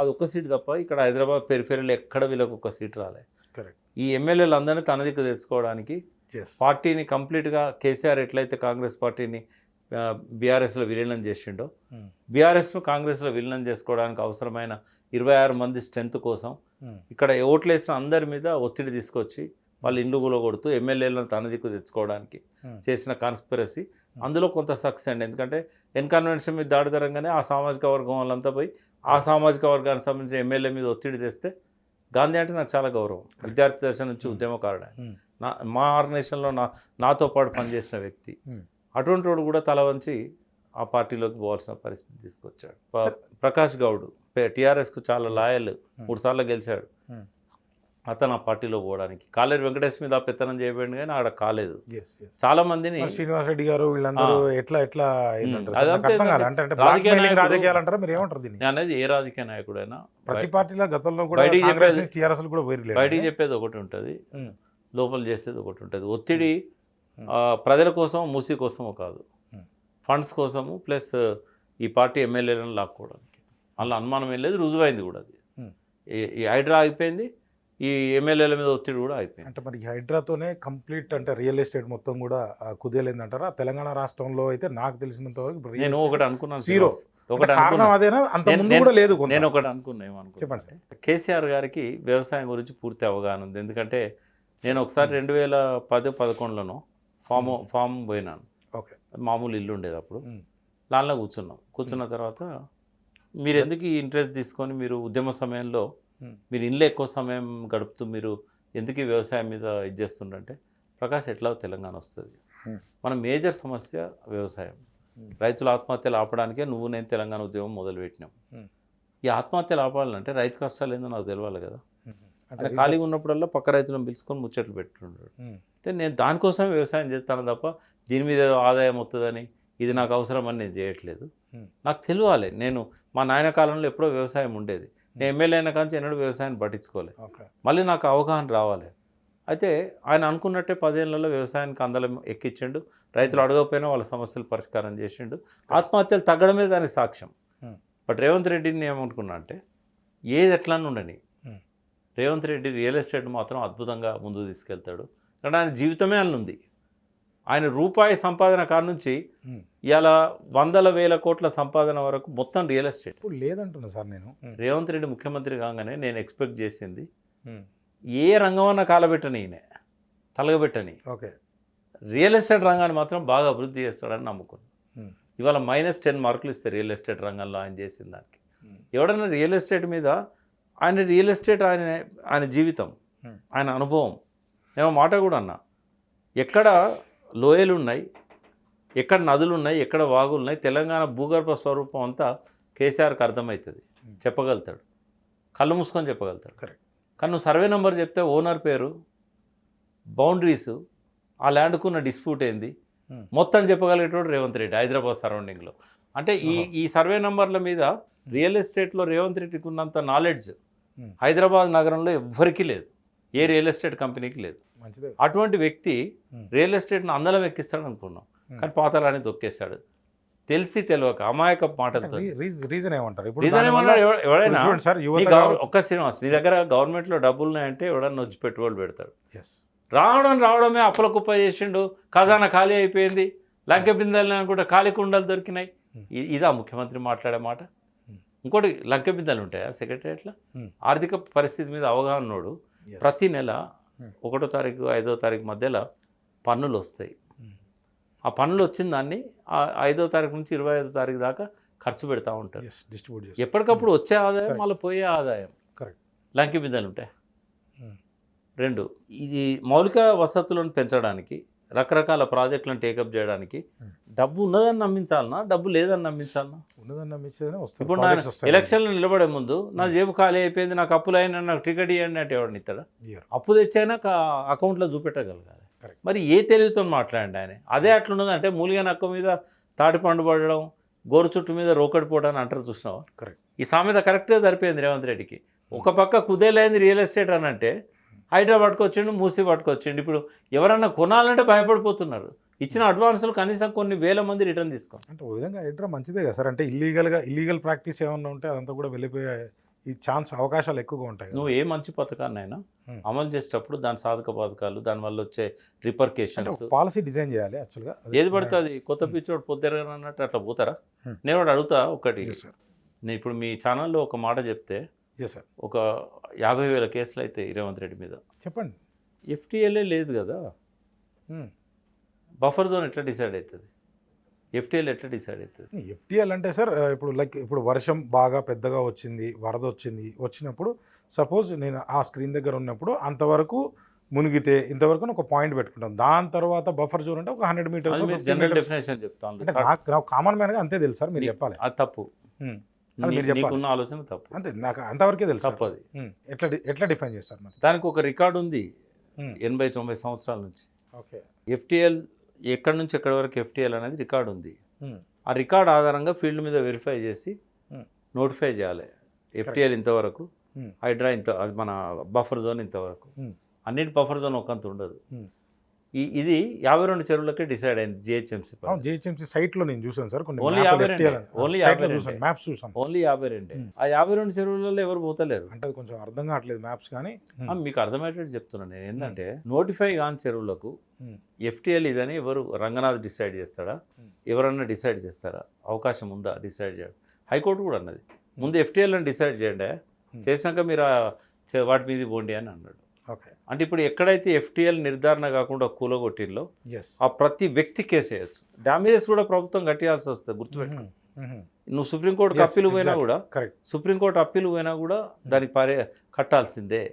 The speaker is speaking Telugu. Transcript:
అది ఒక్క సీట్ తప్ప ఇక్కడ హైదరాబాద్ పెరిఫెరల్ ఎక్కడ వీళ్ళకి ఒక సీట్ రాలే. కరెక్ట్. ఈ ఎమ్మెల్యేలు అందరినీ తన దిక్కు తెచ్చుకోవడానికి పార్టీని కంప్లీట్గా కేసీఆర్ ఎట్లయితే కాంగ్రెస్ పార్టీని బీఆర్ఎస్లో విలీనం చేసిండో బీఆర్ఎస్ను కాంగ్రెస్లో విలీనం చేసుకోవడానికి అవసరమైన 26 మంది స్ట్రెంత్ కోసం ఇక్కడ ఓట్లు వేసిన అందరి మీద ఒత్తిడి తీసుకొచ్చి వాళ్ళు ఇండ్లు కూలగొడుతూ ఎమ్మెల్యేలను తన దిక్కు తెచ్చుకోవడానికి చేసిన కాన్స్పిరసీ అందులో కొంత సక్సెస్ అండి. ఎందుకంటే ఎన్కన్వెన్షన్ మీద దాడి జరగగానే ఆ సామాజిక వర్గం వాళ్ళంతా పోయి ఆ సామాజిక వర్గానికి సంబంధించిన ఎమ్మెల్యే మీద ఒత్తిడి తెస్తే గాంధీ అంటే నాకు చాలా గౌరవం. విద్యార్థి దశ నుంచి ఉద్యమకారుడు, మా ఆర్గనైజేషన్లో నాతో పాటు పనిచేసిన వ్యక్తి. అటువంటి వాడు కూడా తల వంచి ఆ పార్టీలోకి పోవాల్సిన పరిస్థితి తీసుకొచ్చాడు. ప్రకాష్ గౌడ్ టీఆర్ఎస్కు చాలా లాయల్, 3 సార్లు గెలిచాడు. అతను ఆ పార్టీలో పోవడానికి కాలేరు వెంకటేష్ మీద పెత్తనం చేయబడింది కానీ ఆడ కాలేదు. చాలా మందిని శ్రీనివాస్ రెడ్డి గారు వీళ్ళందరూ ఎట్లా అనేది ఏ రాజకీయ నాయకుడైనా ప్రతి పార్టీలో గతంలో కూడా బయటికి చెప్పేది ఒకటి ఉంటుంది, లోపల చేసేది ఒకటి ఉంటుంది. ఒత్తిడి ప్రజల కోసం మూసీ కోసమో కాదు, ఫండ్స్ కోసము ప్లస్ ఈ పార్టీ ఎమ్మెల్యేలను లాక్కోవడానికి. అందులో అనుమానం ఏం లేదు, రుజువైంది కూడా. అది ఈ హైడ్రా ఆగిపోయింది, ఈ ఎమ్మెల్యేల మీద ఒత్తిడి కూడా అయిపోయింది. అంటే మరి హైడ్రాతోనే కంప్లీట్ అంటే రియల్ ఎస్టేట్ మొత్తం కూడా కుదేలేందంటారా? తెలంగాణ రాష్ట్రంలో అయితే నాకు తెలిసినంత వరకు నేను ఒకటి అనుకున్నాను, జీరో. కారణం అదేనా? అంత ముందు కూడా లేదు. నేను ఒకటి అనుకున్నా, ఏమనుకున్నాను, కేసీఆర్ గారికి వ్యవసాయం గురించి పూర్తి అవగాహన ఉంది. ఎందుకంటే నేను ఒకసారి 2010-11లోనో ఫామ్ పోయినాను. ఓకే. మామూలు ఇల్లు ఉండేది అప్పుడు. దానిలో కూర్చున్న తర్వాత మీరు ఎందుకు ఈ ఇంట్రెస్ట్ తీసుకొని మీరు ఉద్యమ సమయంలో మీరు ఇంట్లో ఎక్కువ సమయం గడుపుతూ మీరు ఎందుకు ఈ వ్యవసాయం మీద ఇది చేస్తుండంటే, ప్రకాష్ ఎట్లా తెలంగాణ వస్తుంది, మన మేజర్ సమస్య వ్యవసాయం. రైతుల ఆత్మహత్యలు ఆపడానికే నేను తెలంగాణ ఉద్యమం మొదలుపెట్టినాం. ఈ ఆత్మహత్యలు ఆపాలంటే రైతు కష్టాలు ఏందో నాకు తెలియాలి కదా. అంటే ఖాళీగా ఉన్నప్పుడల్లా పక్క రైతులను పిలుచుకొని ముచ్చట్లు పెట్టుకుంటాడు. అయితే నేను దానికోసమే వ్యవసాయం చేస్తాను తప్ప దీని మీద ఏదో ఆదాయం వస్తుందని ఇది నాకు అవసరం అని నేను చేయట్లేదు. నాకు తెలియాలి, నేను మా నాయన కాలంలో ఎప్పుడో వ్యవసాయం ఉండేది, నేను ఎమ్మెల్యే అయిన కానీ ఎన్నడూ వ్యవసాయాన్ని పట్టించుకోలేదు. మళ్ళీ నాకు అవగాహన రావాలి. అయితే ఆయన అనుకున్నట్టే 10 ఏళ్లలో వ్యవసాయానికి అందలం ఎక్కించిండు, రైతులు అడగకపోయినా వాళ్ళ సమస్యలు పరిష్కారం చేసిండు, ఆత్మహత్యలు తగ్గడమే దానికి సాక్ష్యం. బట్ రేవంత్ రెడ్డిని ఏమనుకున్నా అంటే, ఏది ఎట్లా ఉండని రేవంత్ రెడ్డి రియల్ ఎస్టేట్ మాత్రం అద్భుతంగా ముందుకు తీసుకెళ్తాడు. కానీ ఆయన జీవితమే అని ఉంది. ఆయన రూపాయి సంపాదన కాడ నుంచి ఇలా 100,000 కోట్ల సంపాదన వరకు మొత్తం రియల్ ఎస్టేట్. ఇప్పుడు లేదంటున్నా సార్ నేను. రేవంత్ రెడ్డి ముఖ్యమంత్రి కాగానే నేను ఎక్స్పెక్ట్ చేసింది, ఏ రంగమన్నా కాలబెట్టని ఈయన తలగబెట్టని, ఓకే, రియల్ ఎస్టేట్ రంగాన్ని మాత్రం బాగా అభివృద్ధి చేస్తాడని నమ్ముకున్నాను. ఇవాళ -10 మార్కులు ఇస్తే రియల్ ఎస్టేట్ రంగంలో ఆయన చేసిన దానికి. ఎవడన్నా రియల్ ఎస్టేట్ మీద ఆయన రియల్ ఎస్టేట్ ఆయన జీవితం, ఆయన అనుభవం. నేను మాట కూడా అన్నా, ఎక్కడ లోయలు ఉన్నాయి, ఎక్కడ నదులు ఉన్నాయి, ఎక్కడ వాగులు ఉన్నాయి, తెలంగాణ భూగర్భ స్వరూపం అంతా కేసీఆర్కి అర్థమవుతుంది, చెప్పగలుగుతాడు, కళ్ళు మూసుకొని చెప్పగలుగుతాడు. కరెక్ట్. కానీ నువ్వు సర్వే నెంబర్ చెప్తే ఓనర్ పేరు, బౌండరీసు, ఆ ల్యాండ్కున్న డిస్ప్యూట్ ఏంది మొత్తం చెప్పగలిగేటోడు రేవంత్ రెడ్డి హైదరాబాద్ సరౌండింగ్లో. అంటే ఈ సర్వే నెంబర్ల మీద రియల్ ఎస్టేట్లో రేవంత్ రెడ్డికి ఉన్నంత నాలెడ్జ్ హైదరాబాద్ నగరంలో ఎవ్వరికీ లేదు, ఏ రియల్ ఎస్టేట్ కంపెనీకి లేదు. అటువంటి వ్యక్తి రియల్ ఎస్టేట్ను అందలం ఎక్కిస్తాడు అనుకున్నాం, కానీ పాతాలని తొక్కేస్తాడు. తెలిసి తెలియక అమాయక మాటలతో. రీజన్ ఏమంటారు? ఎవడైనా ఒక్క శ్రీనివాస్, నీ దగ్గర గవర్నమెంట్లో డబ్బులు ఉన్నాయంటే ఎవడన్నా వచ్చి పెట్టుబడులు పెడతాడు. రావడమే అప్పుల కుప్ప చేసిండు, ఖజానా ఖాళీ అయిపోయింది, లంకె బిందెలు అనుకుంటే ఖాళీ కుండలు దొరికినాయి. ఇదా ముఖ్యమంత్రి మాట్లాడే మాట? ఇంకోటి, లంకె బిందెలు ఉంటాయా సెక్రటరియట్లో? ఆర్థిక పరిస్థితి మీద అవగాహన ఉన్నోడు ప్రతి నెల 1వ తారీఖు 5వ తారీఖు మధ్యలో పన్నులు వస్తాయి. ఆ పన్నులు వచ్చిన దాన్ని 5వ తారీఖు నుంచి 25వ తారీఖు దాకా ఖర్చు పెడతా ఉంటారు. ఎప్పటికప్పుడు వచ్చే ఆదాయం మళ్ళీ పోయే ఆదాయం. లంకె బిందెలు ఉంటాయి. 2, ఇది మౌలిక వసతులను పెంచడానికి, రకరకాల ప్రాజెక్టులను టేకప్ చేయడానికి డబ్బు ఉన్నదని నమ్మించాలన్నా, డబ్బు లేదని నమ్మించాలన్నా? ఉన్నదని నమ్మించేది. ఇప్పుడు నా ఎలక్షన్లో నిలబడే ముందు నా జేబు ఖాళీ అయిపోయింది, నాకు అప్పులు అయినా నాకు టికెట్ ఇవ్వండి అంటే ఎవరిని ఇస్తాడా? అప్పు తెచ్చైనా అకౌంట్లో చూపెట్టగలగాలి. మరి ఏ తెలివితో మాట్లాడండి ఆయన. అదే అట్లున్నది అంటే మూలిగా నక్క మీద తాటి పండు పడడం, గోరు చుట్టు మీద రోకడి పోవడానికి అంటారు, చూసినావా? కరెక్ట్. ఈ సామెత కరెక్ట్గా సరిపోయింది రేవంత్ రెడ్డికి. ఒక పక్క కుదేలైంది రియల్ ఎస్టేట్ అని అంటే హైడ్రా పట్టుకొచ్చిండు, మూసి పట్టుకొచ్చిండు. ఇప్పుడు ఎవరన్నా కొనాలంటే భయపడిపోతున్నారు. ఇచ్చిన అడ్వాన్సులు కనీసం కొన్ని వేల మంది రిటర్న్ తీసుకోండి. అంటే ఓ విధంగా హైడ్రా మంచిదే కదా సార్. అంటే ఇల్లీగల్ ప్రాక్టీస్ ఏమన్నా ఉంటే అదంతా కూడా వెళ్ళిపోయే ఈ ఛాన్స్ అవకాశాలు ఎక్కువగా ఉంటాయి కదా. నువ్వు ఏ మంచి పథకాన్నైనా Hmm. అమలు చేసేటప్పుడు దాని సాధక బాధకాలు దానివల్ల వచ్చే రిపర్కేషన్స్ పాలసీ డిజైన్ చేయాలి యాక్చువల్గా. ఏది పడితే అది కొత్త పిచ్చోడు పొద్దురగా అన్నట్టు అట్లా పోతారా? Hmm. నేను ఒకటి అడుగుతా ఒకటి, ఎస్ సార్, నేను ఇప్పుడు మీ ఛానల్లో ఒక మాట చెప్తే ఎస్ సార్, ఒక 50,000 కేసులు అయితే రేవంత్ రెడ్డి మీద, చెప్పండి. ఎఫ్టీఎల్ఏ లేదు కదా, బఫర్ జోన్ ఎట్లా డిసైడ్ అవుతుంది? ఎఫ్టీఎల్ ఎట్లా డిసైడ్ అవుతుంది? ఎఫ్టీఎల్ అంటే సార్ ఇప్పుడు లైక్ ఇప్పుడు వర్షం బాగా పెద్దగా వచ్చింది, వరద వచ్చినప్పుడు సపోజ్ నేను ఆ స్క్రీన్ దగ్గర ఉన్నప్పుడు అంతవరకు మునిగితే ఇంతవరకు ఒక పాయింట్ పెట్టుకుంటాం. దాని తర్వాత బఫర్ జోన్ అంటే ఒక 100 మీటర్స్. జనరల్ డెఫినేషన్ చెప్తాను, అంటే నాకు కామన్ మ్యాన్గా అంతే తెలుసు సార్, మీరు చెప్పాలి. అది తప్పు. అది మీరు చెప్పాలి. నీకున్న ఆలోచన తప్పు. అంతే, నాకు అంతవరకే తెలుసు. తప్పు అది. ఎట్లా డిఫైన్ చేస్తారు మరి? దానికి ఒక రికార్డు ఉంది 80-90 సంవత్సరాల నుంచి. ఓకే. ఎఫ్టీఎల్ ఎక్కడి నుంచి ఎక్కడి వరకు ఎఫ్టీఎల్ అనేది రికార్డు ఉంది. ఆ రికార్డ్ ఆధారంగా ఫీల్డ్ మీద వెరిఫై చేసి నోటిఫై చేయాలి. ఎఫ్టీఎల్ ఇంతవరకు, హైడ్రా ఇంత, అది మన బఫర్ జోన్ ఇంతవరకు. అన్నిటి బఫర్ జోన్ ఒకంత ఉండదు. ఇది 52 చెరువులకే డిసైడ్ అయింది జిహెచ్ఎంసీ. జిహెచ్ఎంసీ సైట్లో నేను చూసాను సార్, కొన్ని ఓన్లీ 52, ఓన్లీ 52 మ్యాప్స్ చూసాను. ఓన్లీ 52. ఆ 52 చెరువులలో ఎవరు పోతలేరు. అంటే అది కొంచెం అర్థం కావట్లేదు మ్యాప్స్, కానీ మీకు అర్థమయ్యేటట్టు చెప్తున్నాను నేను. ఏంటంటే నోటిఫై కాని చెరువులకు ఎఫ్టీఎల్ ఇదని ఎవరు, రంగనాథ్ డిసైడ్ చేస్తాడా, ఎవరన్నా డిసైడ్ చేస్తారా? అవకాశం ఉందా డిసైడ్ చేయడం? హైకోర్టు కూడా అన్నది ముందు ఎఫ్టీఎల్ అని డిసైడ్ చేయండి, చేసినాక మీరు వాటి మీద పోండి అని అన్నాడు. ఓకే. అంటే ఇప్పుడు ఎక్కడైతే ఎఫ్టీఎల్ నిర్ధారణ కాకుండా కూలగొట్టిల్లో ఆ ప్రతి వ్యక్తి కేసు వేయచ్చు. డ్యామేజెస్ కూడా ప్రభుత్వం కట్టాల్సి వస్తుంది, గుర్తుపెట్టుకో. నువ్వు సుప్రీంకోర్టుకి అప్పీలు పోయినా కూడా, సుప్రీంకోర్టు అప్పీలు పోయినా కూడా దానికి కట్టాల్సిందే.